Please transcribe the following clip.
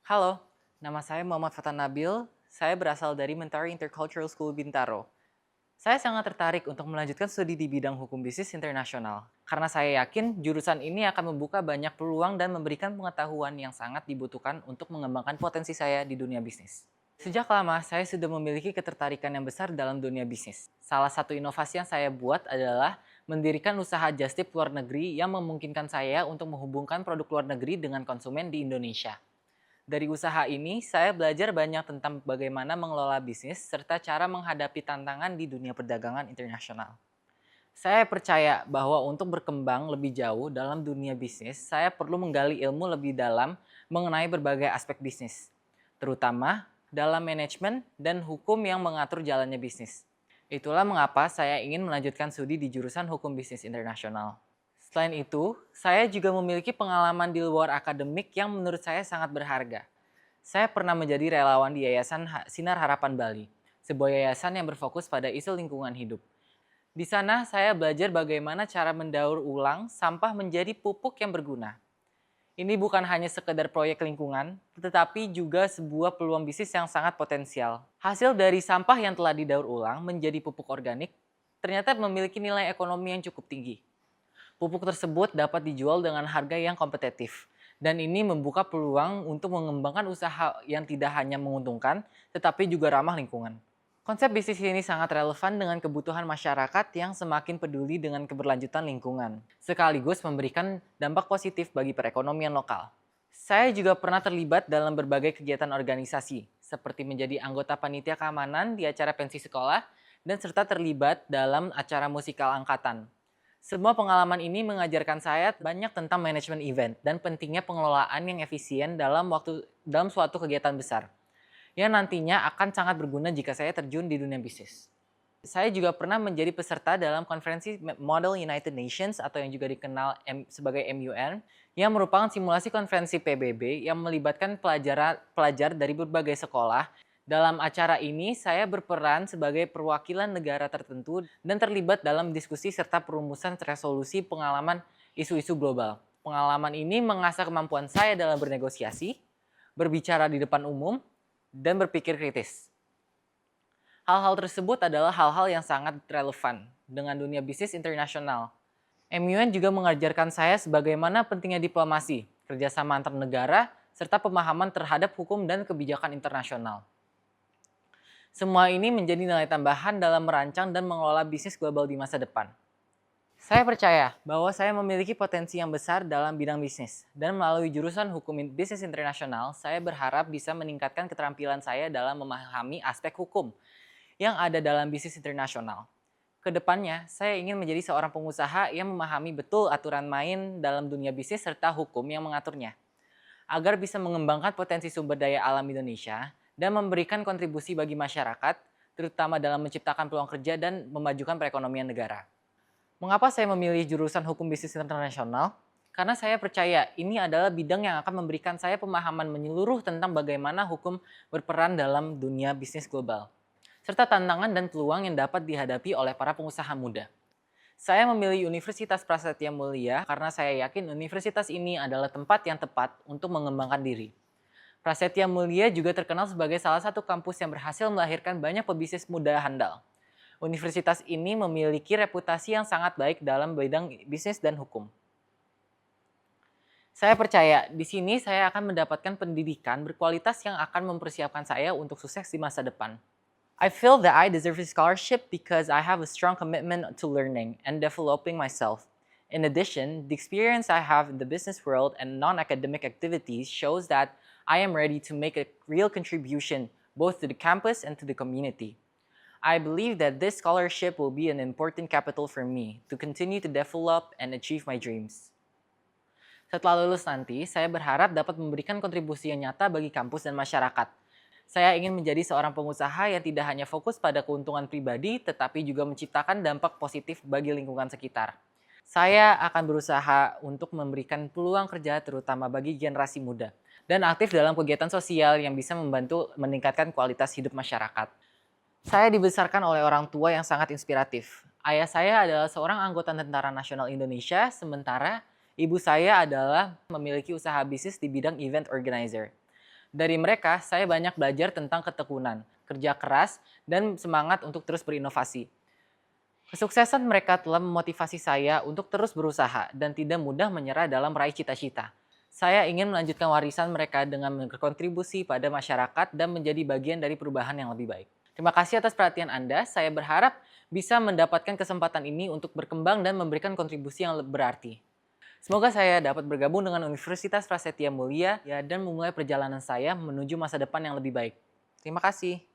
Halo, nama saya Muhammad Fatan Nabil. Saya berasal dari Mentari Intercultural School Bintaro. Saya sangat tertarik untuk melanjutkan studi di bidang hukum bisnis internasional. Karena saya yakin jurusan ini akan membuka banyak peluang dan memberikan pengetahuan yang sangat dibutuhkan untuk mengembangkan potensi saya di dunia bisnis. Sejak lama, saya sudah memiliki ketertarikan yang besar dalam dunia bisnis. Salah satu inovasi yang saya buat adalah mendirikan usaha just tip luar negeri yang memungkinkan saya untuk menghubungkan produk luar negeri dengan konsumen di Indonesia. Dari usaha ini, saya belajar banyak tentang bagaimana mengelola bisnis serta cara menghadapi tantangan di dunia perdagangan internasional. Saya percaya bahwa untuk berkembang lebih jauh dalam dunia bisnis, saya perlu menggali ilmu lebih dalam mengenai berbagai aspek bisnis, terutama dalam manajemen dan hukum yang mengatur jalannya bisnis. Itulah mengapa saya ingin melanjutkan studi di jurusan Hukum Bisnis Internasional. Selain itu, saya juga memiliki pengalaman di luar akademik yang menurut saya sangat berharga. Saya pernah menjadi relawan di Yayasan Sinar Harapan Bali, sebuah yayasan yang berfokus pada isu lingkungan hidup. Di sana, saya belajar bagaimana cara mendaur ulang sampah menjadi pupuk yang berguna. Ini bukan hanya sekedar proyek lingkungan, tetapi juga sebuah peluang bisnis yang sangat potensial. Hasil dari sampah yang telah didaur ulang menjadi pupuk organik ternyata memiliki nilai ekonomi yang cukup tinggi. Pupuk tersebut dapat dijual dengan harga yang kompetitif, dan ini membuka peluang untuk mengembangkan usaha yang tidak hanya menguntungkan, tetapi juga ramah lingkungan. Konsep bisnis ini sangat relevan dengan kebutuhan masyarakat yang semakin peduli dengan keberlanjutan lingkungan, sekaligus memberikan dampak positif bagi perekonomian lokal. Saya juga pernah terlibat dalam berbagai kegiatan organisasi, seperti menjadi anggota panitia keamanan di acara pensi sekolah, dan serta terlibat dalam acara musikal angkatan. Semua pengalaman ini mengajarkan saya banyak tentang manajemen event dan pentingnya pengelolaan yang efisien dalam suatu kegiatan besar, yang nantinya akan sangat berguna jika saya terjun di dunia bisnis. Saya juga pernah menjadi peserta dalam konferensi Model United Nations atau yang juga dikenal sebagai MUN, yang merupakan simulasi konferensi PBB yang melibatkan pelajar dari berbagai sekolah. Dalam acara ini, saya berperan sebagai perwakilan negara tertentu dan terlibat dalam diskusi serta perumusan resolusi pengalaman isu-isu global. Pengalaman ini mengasah kemampuan saya dalam bernegosiasi, berbicara di depan umum, dan berpikir kritis. Hal-hal tersebut adalah hal-hal yang sangat relevan dengan dunia bisnis internasional. MUN juga mengajarkan saya sebagaimana pentingnya diplomasi, kerjasama antar negara, serta pemahaman terhadap hukum dan kebijakan internasional. Semua ini menjadi nilai tambahan dalam merancang dan mengelola bisnis global di masa depan. Saya percaya bahwa saya memiliki potensi yang besar dalam bidang bisnis, dan melalui jurusan Hukum Bisnis Internasional, saya berharap bisa meningkatkan keterampilan saya dalam memahami aspek hukum yang ada dalam bisnis internasional. Kedepannya, saya ingin menjadi seorang pengusaha yang memahami betul aturan main dalam dunia bisnis serta hukum yang mengaturnya, agar bisa mengembangkan potensi sumber daya alam Indonesia dan memberikan kontribusi bagi masyarakat, terutama dalam menciptakan peluang kerja dan memajukan perekonomian negara. Mengapa saya memilih jurusan Hukum Bisnis Internasional? Karena saya percaya ini adalah bidang yang akan memberikan saya pemahaman menyeluruh tentang bagaimana hukum berperan dalam dunia bisnis global, serta tantangan dan peluang yang dapat dihadapi oleh para pengusaha muda. Saya memilih Universitas Prasetya Mulia karena saya yakin universitas ini adalah tempat yang tepat untuk mengembangkan diri. Prasetya Mulia juga terkenal sebagai salah satu kampus yang berhasil melahirkan banyak pebisnis muda handal. Universitas ini memiliki reputasi yang sangat baik dalam bidang bisnis dan hukum. Saya percaya di sini saya akan mendapatkan pendidikan berkualitas yang akan mempersiapkan saya untuk sukses di masa depan. I feel that I deserve a scholarship because I have a strong commitment to learning and developing myself. In addition, the experience I have in the business world and non-academic activities shows that I am ready to make a real contribution both to the campus and to the community. I believe that this scholarship will be an important capital for me to continue to develop and achieve my dreams. Setelah lulus nanti, saya berharap dapat memberikan kontribusi yang nyata bagi kampus dan masyarakat. Saya ingin menjadi seorang pengusaha yang tidak hanya fokus pada keuntungan pribadi, tetapi juga menciptakan dampak positif bagi lingkungan sekitar. Saya akan berusaha untuk memberikan peluang kerja terutama bagi generasi muda, dan aktif dalam kegiatan sosial yang bisa membantu meningkatkan kualitas hidup masyarakat. Saya dibesarkan oleh orang tua yang sangat inspiratif. Ayah saya adalah seorang anggota Tentara Nasional Indonesia, sementara ibu saya adalah memiliki usaha bisnis di bidang event organizer. Dari mereka, saya banyak belajar tentang ketekunan, kerja keras, dan semangat untuk terus berinovasi. Kesuksesan mereka telah memotivasi saya untuk terus berusaha dan tidak mudah menyerah dalam meraih cita-cita. Saya ingin melanjutkan warisan mereka dengan berkontribusi pada masyarakat dan menjadi bagian dari perubahan yang lebih baik. Terima kasih atas perhatian Anda. Saya berharap bisa mendapatkan kesempatan ini untuk berkembang dan memberikan kontribusi yang berarti. Semoga saya dapat bergabung dengan Universitas Prasetya Mulia dan memulai perjalanan saya menuju masa depan yang lebih baik. Terima kasih.